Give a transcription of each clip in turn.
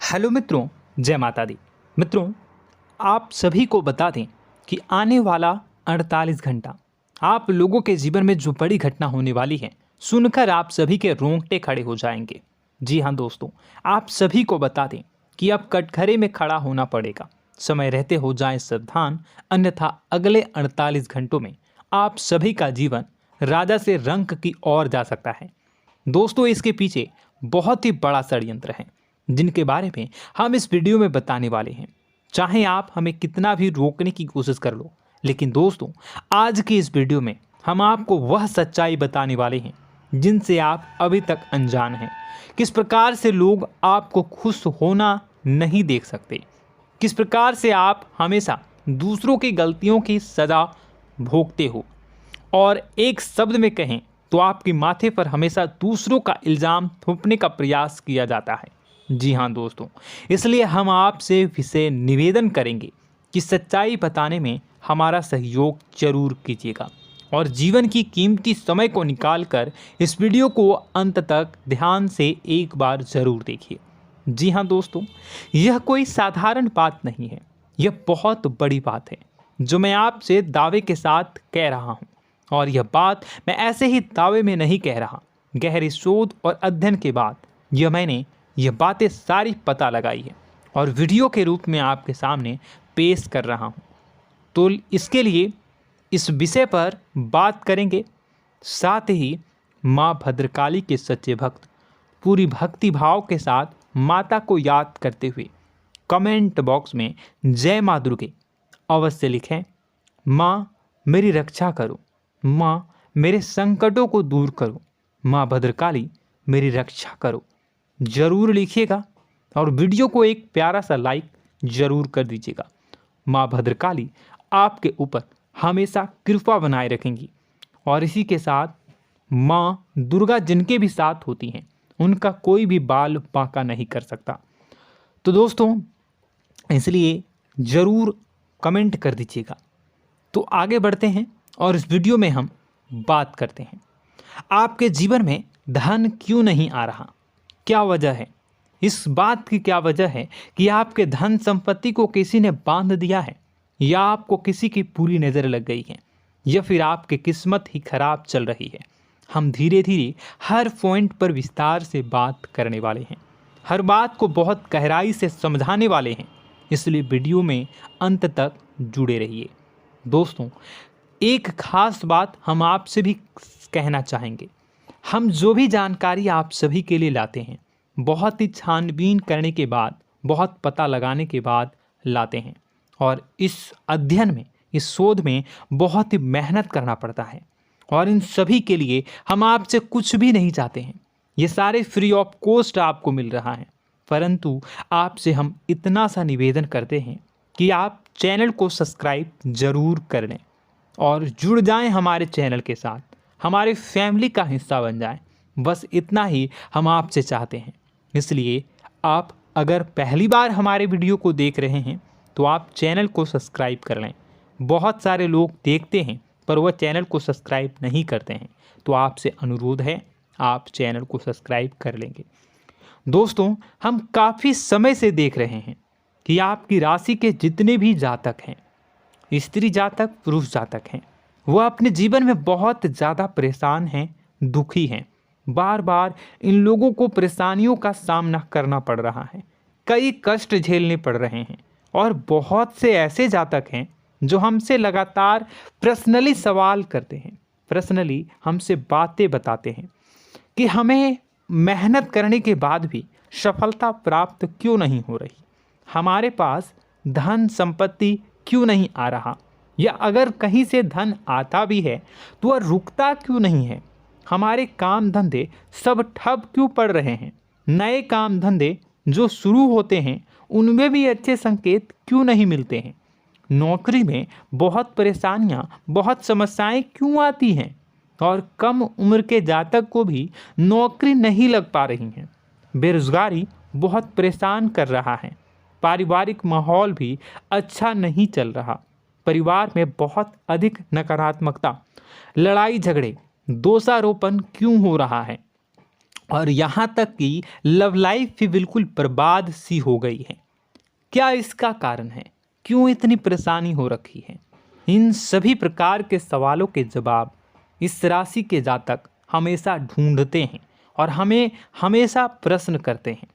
Hello मित्रों, जय माता दी। मित्रों, आप सभी को बता दें कि आने वाला 48 घंटा आप लोगों के जीवन में जो बड़ी घटना होने वाली है, सुनकर आप सभी के रोंगटे खड़े हो जाएंगे। जी हाँ दोस्तों, आप सभी को बता दें कि अब कटघरे में खड़ा होना पड़ेगा। समय रहते हो जाएं सावधान, अन्यथा अगले 48 घंटों में आप सभी का जीवन राजा से रंक की ओर जा सकता है। दोस्तों, इसके पीछे बहुत ही बड़ा षड्यंत्र है जिनके बारे में हम इस वीडियो में बताने वाले हैं। चाहे आप हमें कितना भी रोकने की कोशिश कर लो, लेकिन दोस्तों आज की इस वीडियो में हम आपको वह सच्चाई बताने वाले हैं जिनसे आप अभी तक अनजान हैं। किस प्रकार से लोग आपको खुश होना नहीं देख सकते, किस प्रकार से आप हमेशा दूसरों की गलतियों की सज़ा भोगते हो, और एक शब्द में कहें तो आपके माथे पर हमेशा दूसरों का इल्ज़ाम थोपने का प्रयास किया जाता है। जी हाँ दोस्तों, इसलिए हम आपसे विशेष निवेदन करेंगे कि सच्चाई बताने में हमारा सहयोग जरूर कीजिएगा और जीवन की कीमती समय को निकालकर इस वीडियो को अंत तक ध्यान से एक बार ज़रूर देखिए। जी हाँ दोस्तों, यह कोई साधारण बात नहीं है, यह बहुत बड़ी बात है जो मैं आपसे दावे के साथ कह रहा हूँ। और यह बात मैं ऐसे ही दावे में नहीं कह रहा, गहरी शोध और अध्ययन के बाद मैंने यह बातें सारी पता लगाई है और वीडियो के रूप में आपके सामने पेश कर रहा हूँ। तो इसके लिए इस विषय पर बात करेंगे। साथ ही माँ भद्रकाली के सच्चे भक्त पूरी भक्ति भाव के साथ माता को याद करते हुए कमेंट बॉक्स में जय माँ दुर्गे अवश्य लिखें। माँ मेरी रक्षा करो, माँ मेरे संकटों को दूर करो, माँ भद्रकाली मेरी रक्षा करो, ज़रूर लिखिएगा और वीडियो को एक प्यारा सा लाइक ज़रूर कर दीजिएगा। माँ भद्रकाली आपके ऊपर हमेशा कृपा बनाए रखेंगी और इसी के साथ माँ दुर्गा जिनके भी साथ होती हैं उनका कोई भी बाल बांका नहीं कर सकता। तो दोस्तों, इसलिए ज़रूर कमेंट कर दीजिएगा। तो आगे बढ़ते हैं और इस वीडियो में हम बात करते हैं, आपके जीवन में धन क्यों नहीं आ रहा, क्या वजह है। इस बात की क्या वजह है कि आपके धन संपत्ति को किसी ने बांध दिया है, या आपको किसी की पूरी नज़र लग गई है, या फिर आपकी किस्मत ही खराब चल रही है। हम धीरे धीरे हर पॉइंट पर विस्तार से बात करने वाले हैं, हर बात को बहुत गहराई से समझाने वाले हैं, इसलिए वीडियो में अंत तक जुड़े रहिए। दोस्तों, एक खास बात हम आपसे भी कहना चाहेंगे। हम जो भी जानकारी आप सभी के लिए लाते हैं, बहुत ही छानबीन करने के बाद, बहुत पता लगाने के बाद लाते हैं, और इस अध्ययन में, इस शोध में बहुत ही मेहनत करना पड़ता है। और इन सभी के लिए हम आपसे कुछ भी नहीं चाहते हैं, ये सारे फ्री ऑफ कॉस्ट आपको मिल रहा है। परंतु आपसे हम इतना सा निवेदन करते हैं कि आप चैनल को सब्सक्राइब ज़रूर कर लें और जुड़ जाएं हमारे चैनल के साथ, हमारे फैमिली का हिस्सा बन जाएं। बस इतना ही हम आपसे चाहते हैं। इसलिए आप अगर पहली बार हमारे वीडियो को देख रहे हैं तो आप चैनल को सब्सक्राइब कर लें। बहुत सारे लोग देखते हैं पर वह चैनल को सब्सक्राइब नहीं करते हैं, तो आपसे अनुरोध है आप चैनल को सब्सक्राइब कर लेंगे। दोस्तों, हम काफ़ी समय से देख रहे हैं कि आपकी राशि के जितने भी जातक हैं, स्त्री जातक, पुरुष जातक हैं, वह अपने जीवन में बहुत ज़्यादा परेशान हैं, दुखी हैं। बार बार इन लोगों को परेशानियों का सामना करना पड़ रहा है, कई कष्ट झेलने पड़ रहे हैं। और बहुत से ऐसे जातक हैं जो हमसे लगातार पर्सनली सवाल करते हैं, पर्सनली हमसे बातें बताते हैं कि हमें मेहनत करने के बाद भी सफलता प्राप्त क्यों नहीं हो रही, हमारे पास धन संपत्ति क्यों नहीं आ रहा, या अगर कहीं से धन आता भी है तो वह रुकता क्यों नहीं है, हमारे काम धंधे सब ठप क्यों पड़ रहे हैं, नए काम धंधे जो शुरू होते हैं उनमें भी अच्छे संकेत क्यों नहीं मिलते हैं, नौकरी में बहुत परेशानियां, बहुत समस्याएं क्यों आती हैं, और कम उम्र के जातक को भी नौकरी नहीं लग पा रही हैं, बेरोजगारी बहुत परेशान कर रहा है, पारिवारिक माहौल भी अच्छा नहीं चल रहा, परिवार में बहुत अधिक नकारात्मकता, लड़ाई झगड़े, दोषारोपण क्यों हो रहा है, और यहाँ तक कि लव लाइफ भी बिल्कुल बर्बाद सी हो गई है। क्या इसका कारण है? क्यों इतनी परेशानी हो रखी है? इन सभी प्रकार के सवालों के जवाब इस राशि के जातक हमेशा ढूंढते हैं और हमें हमेशा प्रश्न करते हैं।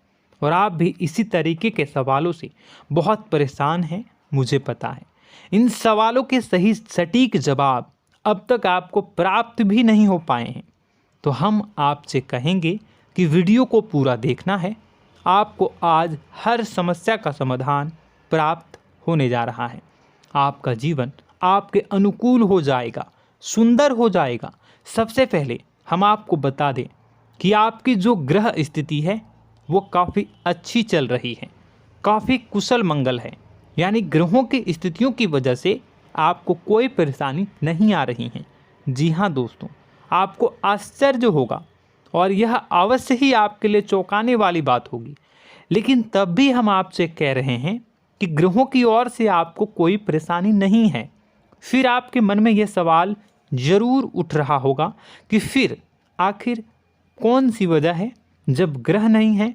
और आप भी इसी तरीके के सवालों से बहुत परेशान हैं, मुझे पता है। इन सवालों के सही सटीक जवाब अब तक आपको प्राप्त भी नहीं हो पाए हैं, तो हम आपसे कहेंगे कि वीडियो को पूरा देखना है। आपको आज हर समस्या का समाधान प्राप्त होने जा रहा है। आपका जीवन आपके अनुकूल हो जाएगा, सुंदर हो जाएगा। सबसे पहले हम आपको बता दें कि आपकी जो ग्रह स्थिति है वो काफ़ी अच्छी चल रही है, काफ़ी कुशल मंगल है। यानी ग्रहों की स्थितियों की वजह से आपको कोई परेशानी नहीं आ रही है। जी हाँ दोस्तों, आपको आश्चर्य होगा और यह अवश्य ही आपके लिए चौंकाने वाली बात होगी, लेकिन तब भी हम आपसे कह रहे हैं कि ग्रहों की ओर से आपको कोई परेशानी नहीं है। फिर आपके मन में यह सवाल जरूर उठ रहा होगा कि फिर आखिर कौन सी वजह है? जब ग्रह नहीं है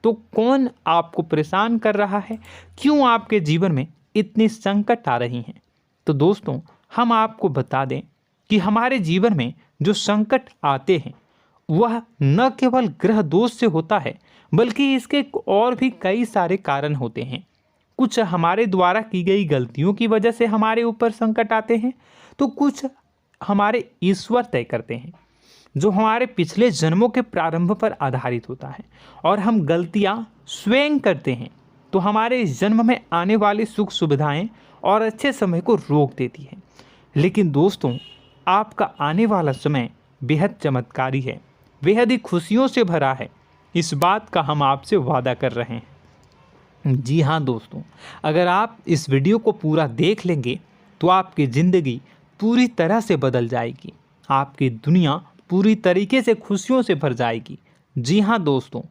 तो कौन आपको परेशान कर रहा है? क्यों आपके जीवन में इतनी संकट आ रही हैं? तो दोस्तों, हम आपको बता दें कि हमारे जीवन में जो संकट आते हैं वह न केवल ग्रह दोष से होता है, बल्कि इसके और भी कई सारे कारण होते हैं। कुछ हमारे द्वारा की गई गलतियों की वजह से हमारे ऊपर संकट आते हैं, तो कुछ हमारे ईश्वर तय करते हैं, जो हमारे पिछले जन्मों के प्रारंभ पर आधारित होता है। और हम गलतियां स्वयं करते हैं तो हमारे इस जन्म में आने वाली सुख सुविधाएं और अच्छे समय को रोक देती है। लेकिन दोस्तों, आपका आने वाला समय बेहद चमत्कारी है, बेहद ही खुशियों से भरा है। इस बात का हम आपसे वादा कर रहे हैं। जी हाँ दोस्तों, अगर आप इस वीडियो को पूरा देख लेंगे तो आपकी ज़िंदगी पूरी तरह से बदल जाएगी, आपकी दुनिया पूरी तरीके से खुशियों से भर जाएगी। जी हाँ दोस्तों,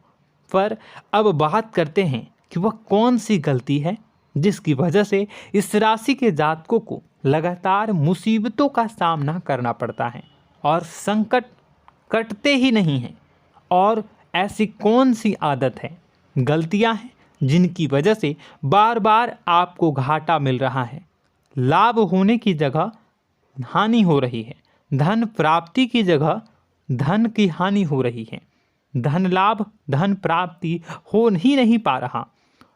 पर अब बात करते हैं कि वह कौन सी गलती है जिसकी वजह से इस राशि के जातकों को लगातार मुसीबतों का सामना करना पड़ता है और संकट कटते ही नहीं हैं। और ऐसी कौन सी आदत है, गलतियां हैं जिनकी वजह से बार बार आपको घाटा मिल रहा है, लाभ होने की जगह हानि हो रही है, धन प्राप्ति की जगह धन की हानि हो रही है, धन लाभ धन प्राप्ति हो ही नहीं पा रहा,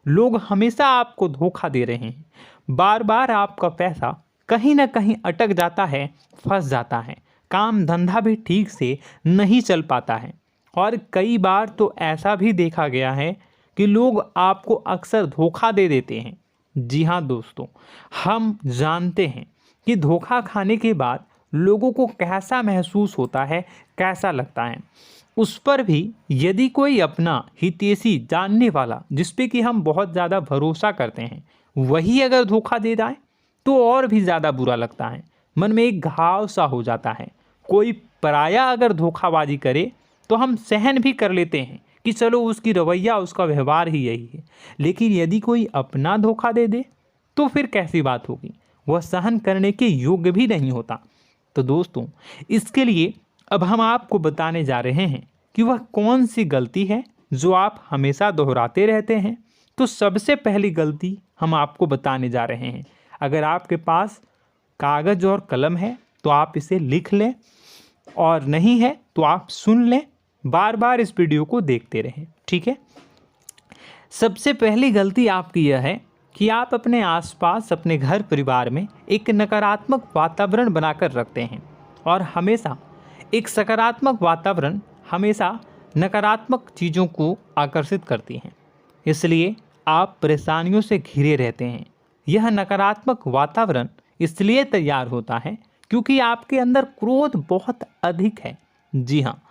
लोग हमेशा आपको धोखा दे रहे हैं, बार बार आपका पैसा कहीं ना कहीं अटक जाता है, फंस जाता है, काम धंधा भी ठीक से नहीं चल पाता है। और कई बार तो ऐसा भी देखा गया है कि लोग आपको अक्सर धोखा दे देते हैं। जी हाँ दोस्तों, हम जानते हैं कि धोखा खाने के बाद लोगों को कैसा महसूस होता है, कैसा लगता है। उस पर भी यदि कोई अपना हितैषी जानने वाला, जिस पे कि हम बहुत ज़्यादा भरोसा करते हैं, वही अगर धोखा दे जाए तो और भी ज़्यादा बुरा लगता है, मन में एक घाव सा हो जाता है। कोई पराया अगर धोखाबाजी करे तो हम सहन भी कर लेते हैं कि चलो उसकी रवैया उसका व्यवहार ही यही है, लेकिन यदि कोई अपना धोखा दे दे तो फिर कैसी बात होगी, वह सहन करने के योग्य भी नहीं होता। तो दोस्तों, इसके लिए अब हम आपको बताने जा रहे हैं कि वह कौन सी गलती है जो आप हमेशा दोहराते रहते हैं। तो सबसे पहली गलती हम आपको बताने जा रहे हैं। अगर आपके पास कागज़ और कलम है तो आप इसे लिख लें, और नहीं है तो आप सुन लें, बार बार इस वीडियो को देखते रहें, ठीक है। सबसे पहली गलती आपकी यह है कि आप अपने आसपास, अपने घर परिवार में एक नकारात्मक वातावरण बनाकर रखते हैं, और हमेशा एक सकारात्मक वातावरण हमेशा नकारात्मक चीज़ों को आकर्षित करती हैं। इसलिए आप परेशानियों से घिरे रहते हैं। यह नकारात्मक वातावरण इसलिए तैयार होता है क्योंकि आपके अंदर क्रोध बहुत अधिक है। जी हाँ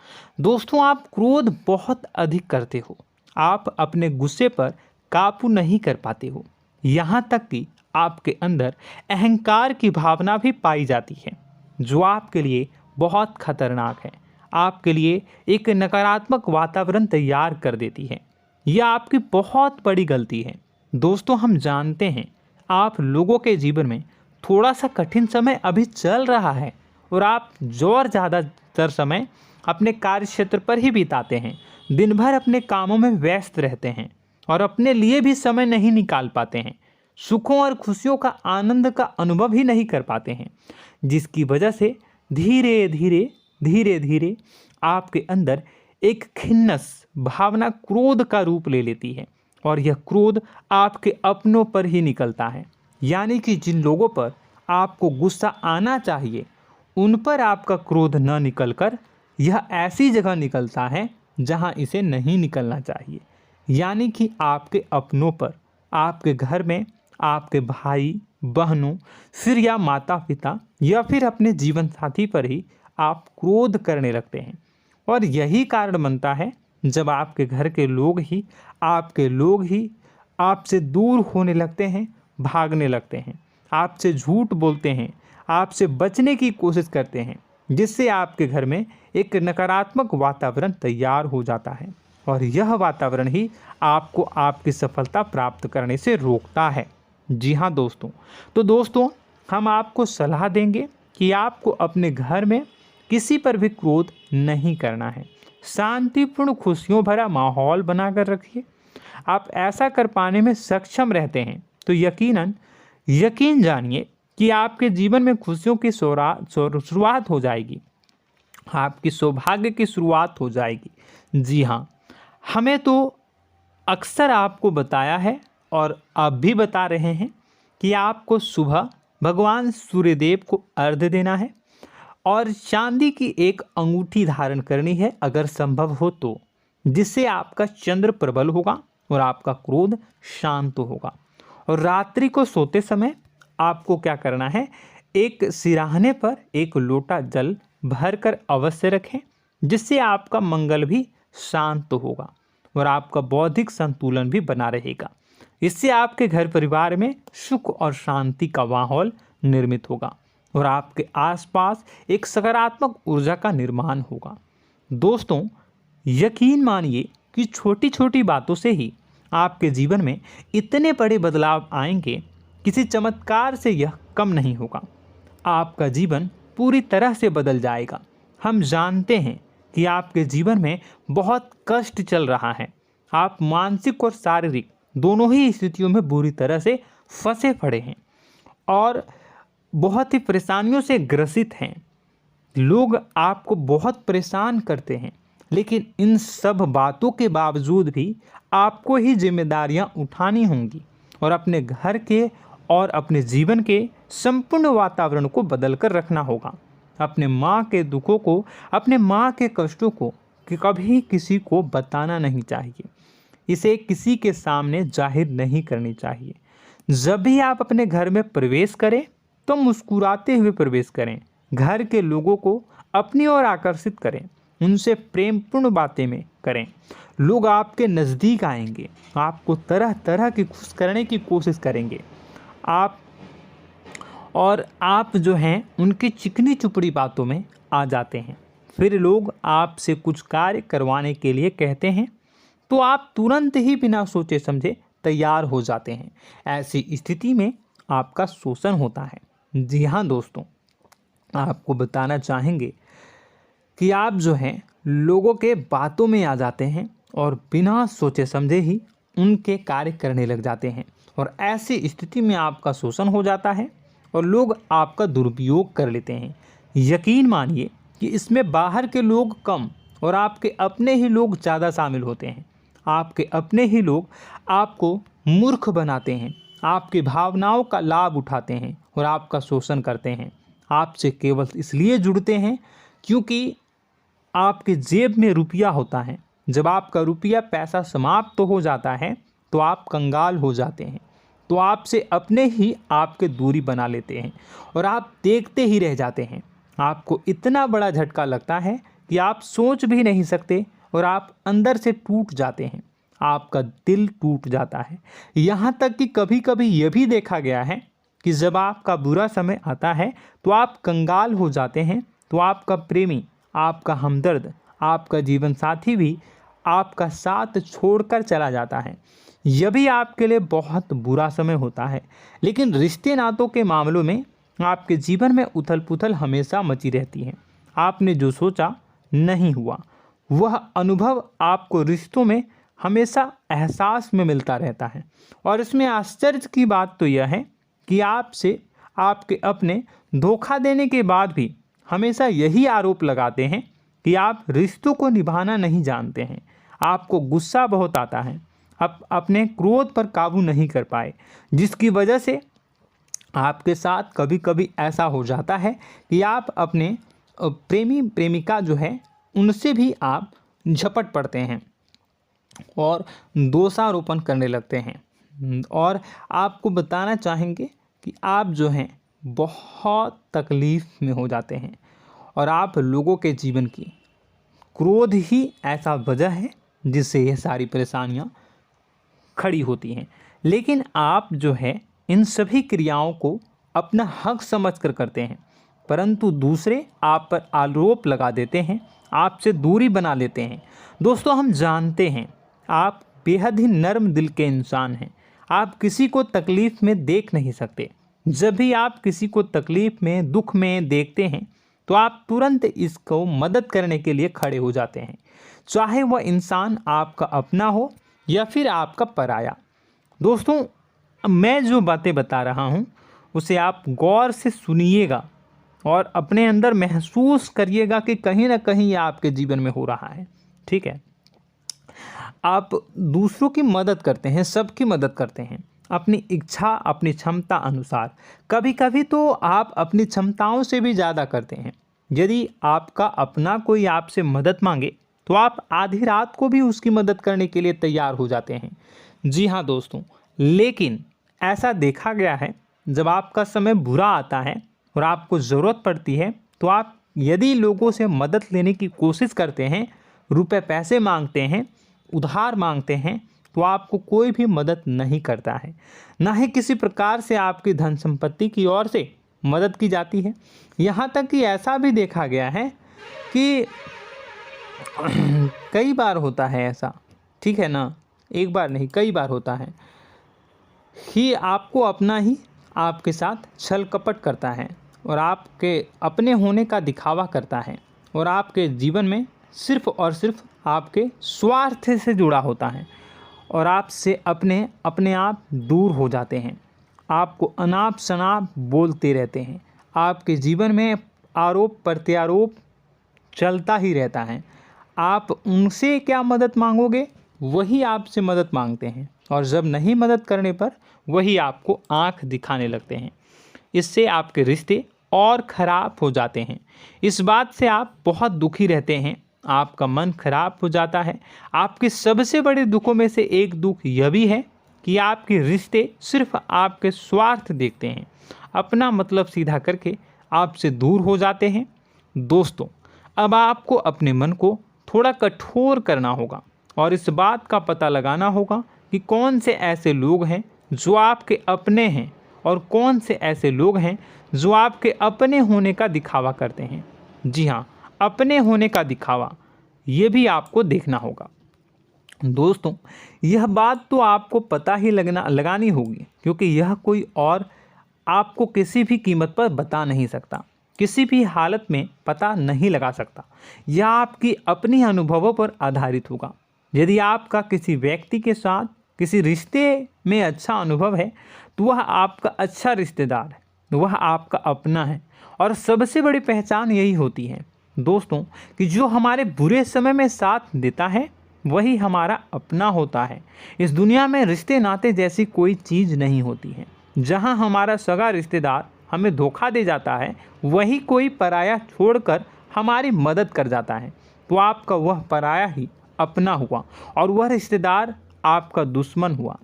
दोस्तों, आप क्रोध बहुत अधिक करते हो, आप अपने गुस्से पर काबू नहीं कर पाते हो, यहाँ तक कि आपके अंदर अहंकार की भावना भी पाई जाती है, जो आपके लिए बहुत खतरनाक है, आपके लिए एक नकारात्मक वातावरण तैयार कर देती है। यह आपकी बहुत बड़ी गलती है। दोस्तों, हम जानते हैं आप लोगों के जीवन में थोड़ा सा कठिन समय अभी चल रहा है और आप और ज़्यादा अधिकतर समय अपने कार्य क्षेत्र पर ही बिताते हैं, दिन भर अपने कामों में व्यस्त रहते हैं और अपने लिए भी समय नहीं निकाल पाते हैं, सुखों और खुशियों का आनंद का अनुभव ही नहीं कर पाते हैं, जिसकी वजह से धीरे धीरे आपके अंदर एक खिन्नस भावना क्रोध का रूप ले लेती है और यह क्रोध आपके अपनों पर ही निकलता है। यानी कि जिन लोगों पर आपको गुस्सा आना चाहिए उन पर आपका क्रोध न निकलकर यह ऐसी जगह निकलता है जहां इसे नहीं निकलना चाहिए। यानी कि आपके अपनों पर, आपके घर में आपके भाई बहनों, फिर या माता पिता या फिर अपने जीवन साथी पर ही आप क्रोध करने लगते हैं। और यही कारण बनता है जब आपके घर के लोग ही आपसे दूर होने लगते हैं, भागने लगते हैं, आपसे झूठ बोलते हैं, आपसे बचने की कोशिश करते हैं, जिससे आपके घर में एक नकारात्मक वातावरण तैयार हो जाता है और यह वातावरण ही आपको आपकी सफलता प्राप्त करने से रोकता है। जी हाँ दोस्तों, तो दोस्तों हम आपको सलाह देंगे कि आपको अपने घर में किसी पर भी क्रोध नहीं करना है। शांतिपूर्ण खुशियों भरा माहौल बनाकर रखिए। आप ऐसा कर पाने में सक्षम रहते हैं तो यकीन जानिए कि आपके जीवन में खुशियों की शुरुआत हो जाएगी, आपकी सौभाग्य की शुरुआत हो जाएगी। जी हाँ, हमें तो अक्सर आपको बताया है और अब भी बता रहे हैं कि आपको सुबह भगवान सूर्यदेव को अर्घ्य देना है और चांदी की एक अंगूठी धारण करनी है अगर संभव हो तो, जिससे आपका चंद्र प्रबल होगा और आपका क्रोध शांत होगा। और रात्रि को सोते समय आपको क्या करना है, एक सिराहने पर एक लोटा जल भरकर अवश्य रखें, जिससे आपका मंगल भी शांत होगा और आपका बौद्धिक संतुलन भी बना रहेगा। इससे आपके घर परिवार में सुख और शांति का माहौल निर्मित होगा और आपके आसपास एक सकारात्मक ऊर्जा का निर्माण होगा। दोस्तों यकीन मानिए कि छोटी छोटी बातों से ही आपके जीवन में इतने बड़े बदलाव आएंगे, किसी चमत्कार से यह कम नहीं होगा। आपका जीवन पूरी तरह से बदल जाएगा। हम जानते हैं कि आपके जीवन में बहुत कष्ट चल रहा है, आप मानसिक और शारीरिक दोनों ही स्थितियों में बुरी तरह से फंसे पड़े हैं और बहुत ही परेशानियों से ग्रसित हैं। लोग आपको बहुत परेशान करते हैं, लेकिन इन सब बातों के बावजूद भी आपको ही जिम्मेदारियां उठानी होंगी और अपने घर के और अपने जीवन के संपूर्ण वातावरण को बदल कर रखना होगा। अपने माँ के दुखों को, अपने माँ के कष्टों को कभी किसी को बताना नहीं चाहिए, इसे किसी के सामने जाहिर नहीं करनी चाहिए। जब भी आप अपने घर में प्रवेश करें तो मुस्कुराते हुए प्रवेश करें, घर के लोगों को अपनी ओर आकर्षित करें, उनसे प्रेमपूर्ण बातें में करें। लोग आपके नज़दीक आएंगे, आपको तरह तरह की खुश करने की कोशिश करेंगे। आप जो हैं उनकी चिकनी चुपड़ी बातों में आ जाते हैं। फिर लोग आपसे कुछ कार्य करवाने के लिए कहते हैं तो आप तुरंत ही बिना सोचे समझे तैयार हो जाते हैं। ऐसी स्थिति में आपका शोषण होता है। जी हाँ दोस्तों, आपको बताना चाहेंगे कि आप जो हैं लोगों के बातों में आ जाते हैं और बिना सोचे समझे ही उनके कार्य करने लग जाते हैं और ऐसी स्थिति में आपका शोषण हो जाता है और लोग आपका दुरुपयोग कर लेते हैं। यकीन मानिए कि इसमें बाहर के लोग कम और आपके अपने ही लोग ज़्यादा शामिल होते हैं। आपके अपने ही लोग आपको मूर्ख बनाते हैं, आपकी भावनाओं का लाभ उठाते हैं और आपका शोषण करते हैं। आपसे केवल इसलिए जुड़ते हैं क्योंकि आपके जेब में रुपया होता है। जब आपका रुपया पैसा समाप्त हो जाता है तो आप कंगाल हो जाते हैं, तो आपसे अपने ही आपके दूरी बना लेते हैं और आप देखते ही रह जाते हैं। आपको इतना बड़ा झटका लगता है कि आप सोच भी नहीं सकते और आप अंदर से टूट जाते हैं, आपका दिल टूट जाता है। यहाँ तक कि कभी कभी यह भी देखा गया है कि जब आपका बुरा समय आता है तो आप कंगाल हो जाते हैं, तो आपका प्रेमी, आपका हमदर्द, आपका जीवन साथी भी आपका साथ छोड़कर चला जाता है। यह भी आपके लिए बहुत बुरा समय होता है। लेकिन रिश्ते नातों के मामलों में आपके जीवन में उथल पुथल हमेशा मची रहती है। आपने जो सोचा नहीं हुआ। वह अनुभव आपको रिश्तों में हमेशा एहसास में मिलता रहता है। और इसमें आश्चर्य की बात तो यह है कि आपसे आपके अपने धोखा देने के बाद भी हमेशा यही आरोप लगाते हैं कि आप रिश्तों को निभाना नहीं जानते हैं। आपको गुस्सा बहुत आता है, अपने क्रोध पर काबू नहीं कर पाए, जिसकी वजह से आपके साथ कभी कभी ऐसा हो जाता है कि आप अपने प्रेमी प्रेमिका जो है उनसे भी आप झपट पड़ते हैं और दोषारोपण करने लगते हैं। और आपको बताना चाहेंगे कि आप जो हैं बहुत तकलीफ़ में हो जाते हैं और आप लोगों के जीवन की क्रोध ही ऐसा वजह है जिससे ये सारी परेशानियां खड़ी होती हैं। लेकिन आप जो है इन सभी क्रियाओं को अपना हक समझकर करते हैं, परंतु दूसरे आप पर आरोप लगा देते हैं, आपसे दूरी बना लेते हैं। दोस्तों, हम जानते हैं आप बेहद ही नर्म दिल के इंसान हैं। आप किसी को तकलीफ़ में देख नहीं सकते। जब भी आप किसी को तकलीफ़ में, दुख में देखते हैं तो आप तुरंत इसको मदद करने के लिए खड़े हो जाते हैं, चाहे वह इंसान आपका अपना हो या फिर आपका पराया। दोस्तों, मैं जो बातें बता रहा हूँ उसे आप गौर से सुनिएगा और अपने अंदर महसूस करिएगा कि कहीं ना कहीं ये आपके जीवन में हो रहा है। ठीक है, आप दूसरों की मदद करते हैं, सबकी मदद करते हैं अपनी इच्छा, अपनी क्षमता अनुसार। कभी कभी तो आप अपनी क्षमताओं से भी ज़्यादा करते हैं। यदि आपका अपना कोई आपसे मदद मांगे तो आप आधी रात को भी उसकी मदद करने के लिए तैयार हो जाते हैं। जी हाँ दोस्तों, लेकिन ऐसा देखा गया है जब आपका समय बुरा आता है और आपको ज़रूरत पड़ती है तो आप यदि लोगों से मदद लेने की कोशिश करते हैं, रुपए पैसे मांगते हैं, उधार मांगते हैं, तो आपको कोई भी मदद नहीं करता है। ना ही किसी प्रकार से आपकी धन संपत्ति की ओर से मदद की जाती है। यहाँ तक कि ऐसा भी देखा गया है कि कई बार होता है ऐसा, ठीक है ना, एक बार नहीं कई बार होता है कि आपको अपना ही आपके साथ छल कपट करता है और आपके अपने होने का दिखावा करता है और आपके जीवन में सिर्फ और सिर्फ आपके स्वार्थ से जुड़ा होता है और आपसे अपने आप दूर हो जाते हैं। आपको अनाप शनाप बोलते रहते हैं। आपके जीवन में आरोप प्रत्यारोप चलता ही रहता है। आप उनसे क्या मदद मांगोगे, वही आपसे मदद मांगते हैं और जब नहीं मदद करने पर वही आपको आंख दिखाने लगते हैं। इससे आपके रिश्ते और ख़राब हो जाते हैं। इस बात से आप बहुत दुखी रहते हैं, आपका मन खराब हो जाता है। आपके सबसे बड़े दुखों में से एक दुख यह भी है कि आपके रिश्ते सिर्फ आपके स्वार्थ देखते हैं, अपना मतलब सीधा करके आपसे दूर हो जाते हैं। दोस्तों, अब आपको अपने मन को थोड़ा कठोर करना होगा और इस बात का पता लगाना होगा कि कौन से ऐसे लोग हैं जो आपके अपने हैं और कौन से ऐसे लोग हैं जो आपके अपने होने का दिखावा करते हैं। जी हाँ, अपने होने का दिखावा, ये भी आपको देखना होगा। दोस्तों, यह बात तो आपको पता ही लगानी होगी, क्योंकि यह कोई और आपको किसी भी कीमत पर बता नहीं सकता, किसी भी हालत में पता नहीं लगा सकता। यह आपकी अपनी अनुभवों पर आधारित होगा। यदि आपका किसी व्यक्ति के साथ किसी रिश्ते में अच्छा अनुभव है तो वह आपका अच्छा रिश्तेदार है, वह आपका अपना है। और सबसे बड़ी पहचान यही होती है दोस्तों कि जो हमारे बुरे समय में साथ देता है वही हमारा अपना होता है। इस दुनिया में रिश्ते नाते जैसी कोई चीज़ नहीं होती है। जहां हमारा सगा रिश्तेदार हमें धोखा दे जाता है, वही कोई पराया छोड़कर हमारी मदद कर जाता है, तो आपका वह पराया ही अपना हुआ और वह रिश्तेदार आपका दुश्मन हुआ।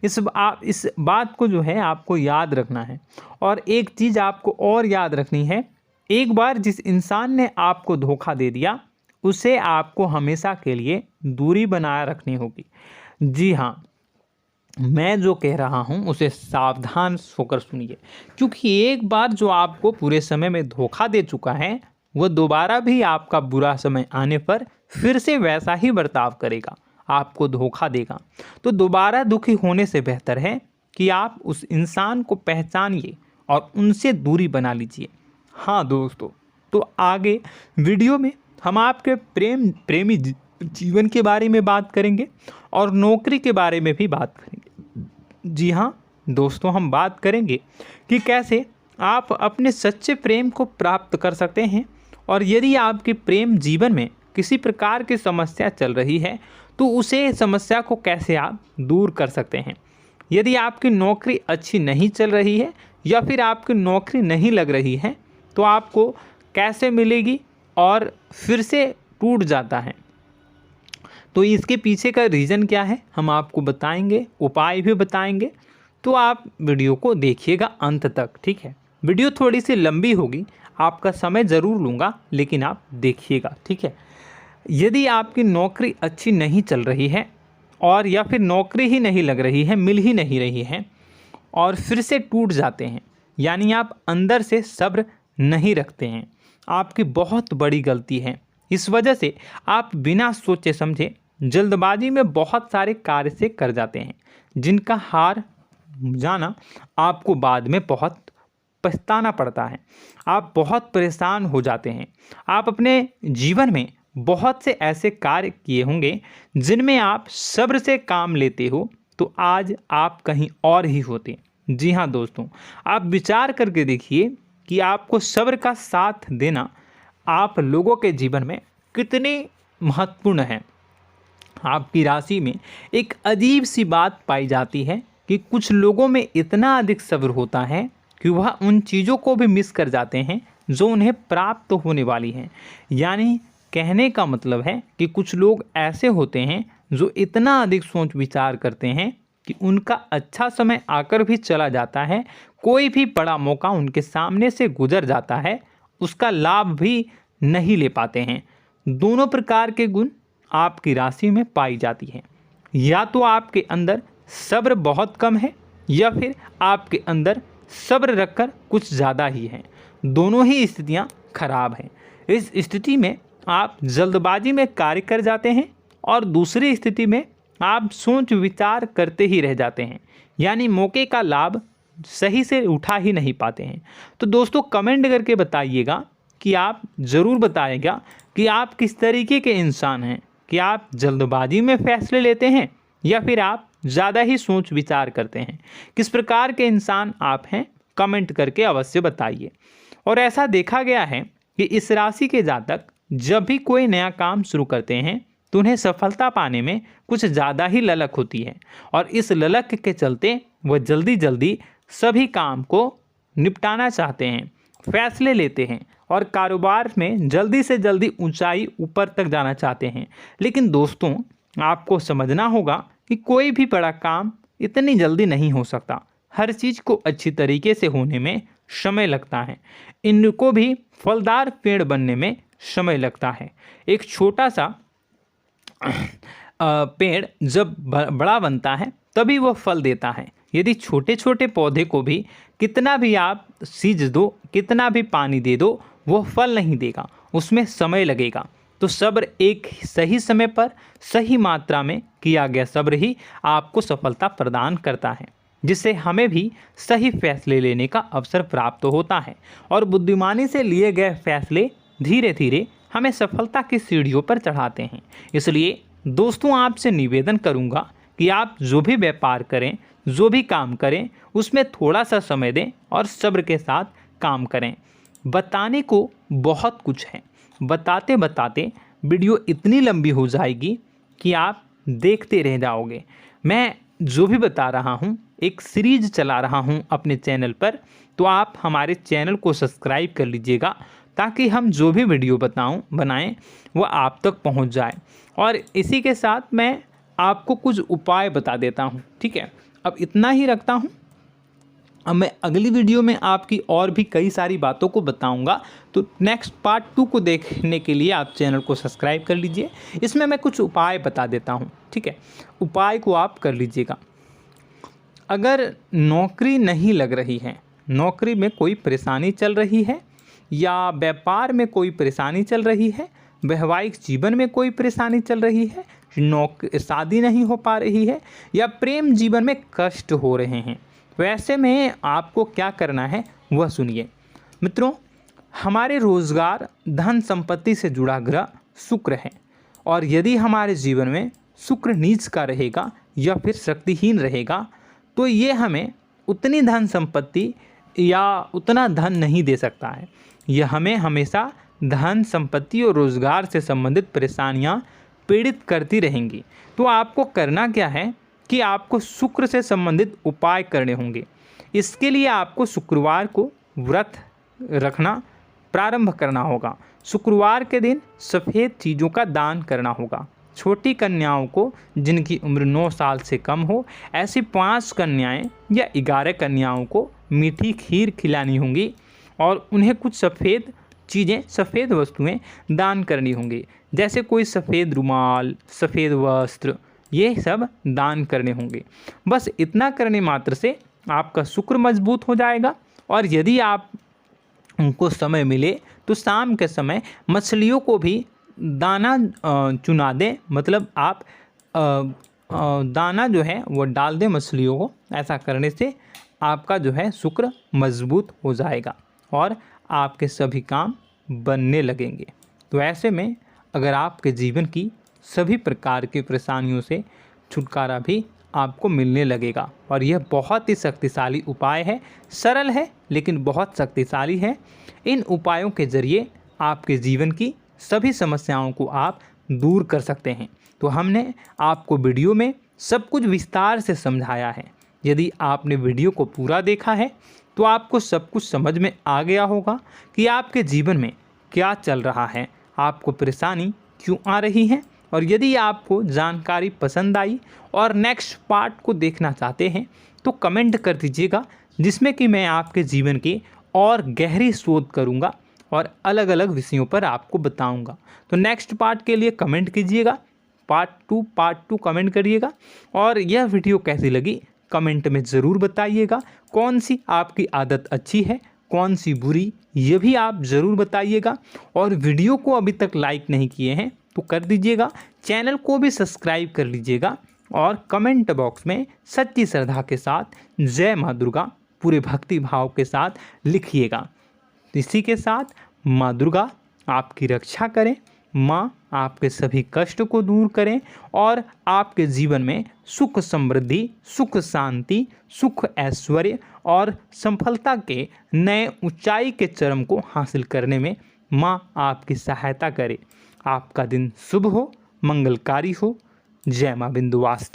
इस बात को जो है आपको याद रखना है। और एक चीज़ आपको और याद रखनी है, एक बार जिस इंसान ने आपको धोखा दे दिया उसे आपको हमेशा के लिए दूरी बनाए रखनी होगी। जी हाँ, मैं जो कह रहा हूँ उसे सावधान होकर सुनिए, क्योंकि एक बार जो आपको पूरे समय में धोखा दे चुका है वह दोबारा भी आपका बुरा समय आने पर फिर से वैसा ही बर्ताव करेगा, आपको धोखा देगा। तो दोबारा दुखी होने से बेहतर है कि आप उस इंसान को पहचानिए और उनसे दूरी बना लीजिए। हाँ दोस्तों, तो आगे वीडियो में हम आपके प्रेमी जीवन के बारे में बात करेंगे और नौकरी के बारे में भी बात करेंगे। जी हाँ दोस्तों, हम बात करेंगे कि कैसे आप अपने सच्चे प्रेम को प्राप्त कर सकते हैं, और यदि आपके प्रेम जीवन में किसी प्रकार की समस्या चल रही है तो उसे समस्या को कैसे आप दूर कर सकते हैं। यदि आपकी नौकरी अच्छी नहीं चल रही है या फिर आपकी नौकरी नहीं लग रही है तो आपको कैसे मिलेगी और फिर से टूट जाता है, तो इसके पीछे का रीज़न क्या है हम आपको बताएंगे, उपाय भी बताएंगे। तो आप वीडियो को देखिएगा अंत तक, ठीक है। वीडियो थोड़ी सी लंबी होगी, आपका समय ज़रूर लूँगा, लेकिन आप देखिएगा, ठीक है। यदि आपकी नौकरी अच्छी नहीं चल रही है और या फिर नौकरी ही नहीं लग रही है, मिल ही नहीं रही है और फिर से टूट जाते हैं, यानी आप अंदर से सब्र नहीं रखते हैं, आपकी बहुत बड़ी गलती है। इस वजह से आप बिना सोचे समझे जल्दबाजी में बहुत सारे कार्य से कर जाते हैं, जिनका हार जाना आपको बाद में बहुत पछताना पड़ता है। आप बहुत परेशान हो जाते हैं। आप अपने जीवन में बहुत से ऐसे कार्य किए होंगे जिनमें आप सब्र से काम लेते हो, तो आज आप कहीं और ही होते। जी हाँ दोस्तों, आप विचार करके देखिए कि आपको सब्र का साथ देना आप लोगों के जीवन में कितनी महत्वपूर्ण है। आपकी राशि में एक अजीब सी बात पाई जाती है कि कुछ लोगों में इतना अधिक सब्र होता है कि वह उन चीज़ों को भी मिस कर जाते हैं जो उन्हें प्राप्त होने वाली हैं। यानी कहने का मतलब है कि कुछ लोग ऐसे होते हैं जो इतना अधिक सोच विचार करते हैं कि उनका अच्छा समय आकर भी चला जाता है, कोई भी बड़ा मौका उनके सामने से गुजर जाता है, उसका लाभ भी नहीं ले पाते हैं। दोनों प्रकार के गुण आपकी राशि में पाई जाती है। या तो आपके अंदर सब्र बहुत कम है या फिर आपके अंदर सब्र रखकर कुछ ज़्यादा ही है। दोनों ही स्थितियाँ खराब हैं। इस स्थिति में आप जल्दबाजी में कार्य कर जाते हैं और दूसरी स्थिति में आप सोच विचार करते ही रह जाते हैं, यानी मौके का लाभ सही से उठा ही नहीं पाते हैं। तो दोस्तों कमेंट करके बताइएगा कि आप ज़रूर बताइएगा कि आप किस तरीके के इंसान हैं, कि आप जल्दबाजी में फैसले लेते हैं या फिर आप ज़्यादा ही सोच विचार करते हैं। किस प्रकार के इंसान आप हैं, कमेंट करके अवश्य बताइए। और ऐसा देखा गया है कि इस राशि के जातक जब भी कोई नया काम शुरू करते हैं तो उन्हें सफलता पाने में कुछ ज़्यादा ही ललक होती है, और इस ललक के चलते वह जल्दी जल्दी सभी काम को निपटाना चाहते हैं, फैसले लेते हैं और कारोबार में जल्दी से जल्दी ऊंचाई ऊपर तक जाना चाहते हैं। लेकिन दोस्तों आपको समझना होगा कि कोई भी बड़ा काम इतनी जल्दी नहीं हो सकता। हर चीज़ को अच्छी तरीके से होने में समय लगता है। इनको भी फलदार पेड़ बनने में समय लगता है। एक छोटा सा पेड़ जब बड़ा बनता है तभी वह फल देता है। यदि छोटे छोटे पौधे को भी कितना भी आप सींच दो, कितना भी पानी दे दो, वो फल नहीं देगा, उसमें समय लगेगा। तो सब्र एक सही समय पर सही मात्रा में किया गया सब्र ही आपको सफलता प्रदान करता है, जिससे हमें भी सही फैसले लेने का अवसर प्राप्त होता है। और बुद्धिमानी से लिए गए फैसले धीरे धीरे हमें सफलता की सीढ़ियों पर चढ़ाते हैं। इसलिए दोस्तों आपसे निवेदन करूंगा कि आप जो भी व्यापार करें, जो भी काम करें, उसमें थोड़ा सा समय दें और सब्र के साथ काम करें। बताने को बहुत कुछ है, बताते बताते वीडियो इतनी लंबी हो जाएगी कि आप देखते रह जाओगे। मैं जो भी बता रहा हूँ एक सीरीज चला रहा हूँ अपने चैनल पर, तो आप हमारे चैनल को सब्सक्राइब कर लीजिएगा ताकि हम जो भी वीडियो बनाएं वो आप तक पहुँच जाए। और इसी के साथ मैं आपको कुछ उपाय बता देता हूँ, ठीक है। अब इतना ही रखता हूँ। अब मैं अगली वीडियो में आपकी और भी कई सारी बातों को बताऊंगा। तो नेक्स्ट पार्ट 2 को देखने के लिए आप चैनल को सब्सक्राइब कर लीजिए। इसमें मैं कुछ उपाय बता देता हूं, ठीक है। उपाय को आप कर लीजिएगा। अगर नौकरी नहीं लग रही है, नौकरी में कोई परेशानी चल रही है, या व्यापार में कोई परेशानी चल रही है, वैवाहिक जीवन में कोई परेशानी चल रही है, शादी नहीं हो पा रही है, या प्रेम जीवन में कष्ट हो रहे हैं, वैसे में आपको क्या करना है वह सुनिए। मित्रों, हमारे रोजगार, धन संपत्ति से जुड़ा ग्रह शुक्र है, और यदि हमारे जीवन में शुक्र नीच का रहेगा या फिर शक्तिहीन रहेगा तो ये हमें उतनी धन संपत्ति या उतना धन नहीं दे सकता है। यह हमें हमेशा धन संपत्ति और रोजगार से संबंधित परेशानियां पीड़ित करती रहेंगी। तो आपको करना क्या है कि आपको शुक्र से संबंधित उपाय करने होंगे। इसके लिए आपको शुक्रवार को व्रत रखना प्रारंभ करना होगा। शुक्रवार के दिन सफ़ेद चीज़ों का दान करना होगा। छोटी कन्याओं को जिनकी उम्र 9 साल से कम हो, ऐसी 5 कन्याएं या 11 कन्याओं को मीठी खीर खिलानी होंगी और उन्हें कुछ सफ़ेद चीज़ें, सफ़ेद वस्तुएं दान करनी होंगी, जैसे कोई सफ़ेद रुमाल, सफ़ेद वस्त्र, ये सब दान करने होंगे। बस इतना करने मात्र से आपका शुक्र मजबूत हो जाएगा। और यदि आप उनको समय मिले तो शाम के समय मछलियों को भी दाना चुना दें, मतलब आप दाना जो है वो डाल दें मछलियों को। ऐसा करने से आपका जो है शुक्र मजबूत हो जाएगा और आपके सभी काम बनने लगेंगे। तो ऐसे में अगर आपके जीवन की सभी प्रकार की परेशानियों से छुटकारा भी आपको मिलने लगेगा। और यह बहुत ही शक्तिशाली उपाय है, सरल है लेकिन बहुत शक्तिशाली है। इन उपायों के ज़रिए आपके जीवन की सभी समस्याओं को आप दूर कर सकते हैं। तो हमने आपको वीडियो में सब कुछ विस्तार से समझाया है। यदि आपने वीडियो को पूरा देखा है तो आपको सब कुछ समझ में आ गया होगा कि आपके जीवन में क्या चल रहा है, आपको परेशानी क्यों आ रही है। और यदि आपको जानकारी पसंद आई और नेक्स्ट पार्ट को देखना चाहते हैं तो कमेंट कर दीजिएगा, जिसमें कि मैं आपके जीवन की और गहरी शोध करूंगा और अलग अलग विषयों पर आपको बताऊंगा। तो नेक्स्ट पार्ट के लिए कमेंट कीजिएगा, पार्ट टू कमेंट करिएगा। और यह वीडियो कैसी लगी कमेंट में ज़रूर बताइएगा। कौन सी आपकी आदत अच्छी है, कौन सी बुरी, ये भी आप ज़रूर बताइएगा। और वीडियो को अभी तक लाइक नहीं किए हैं तो कर दीजिएगा, चैनल को भी सब्सक्राइब कर लीजिएगा और कमेंट बॉक्स में सच्ची श्रद्धा के साथ जय माँ दुर्गा पूरे भक्ति भाव के साथ लिखिएगा। इसी के साथ माँ दुर्गा आपकी रक्षा करें, माँ आपके सभी कष्ट को दूर करें और आपके जीवन में सुख समृद्धि, सुख शांति, सुख ऐश्वर्य और सफलता के नए ऊंचाई के चरम को हासिल करने में माँ आपकी सहायता करे। आपका दिन शुभ हो, मंगलकारी हो। जय माँ विंध्यवासिनी।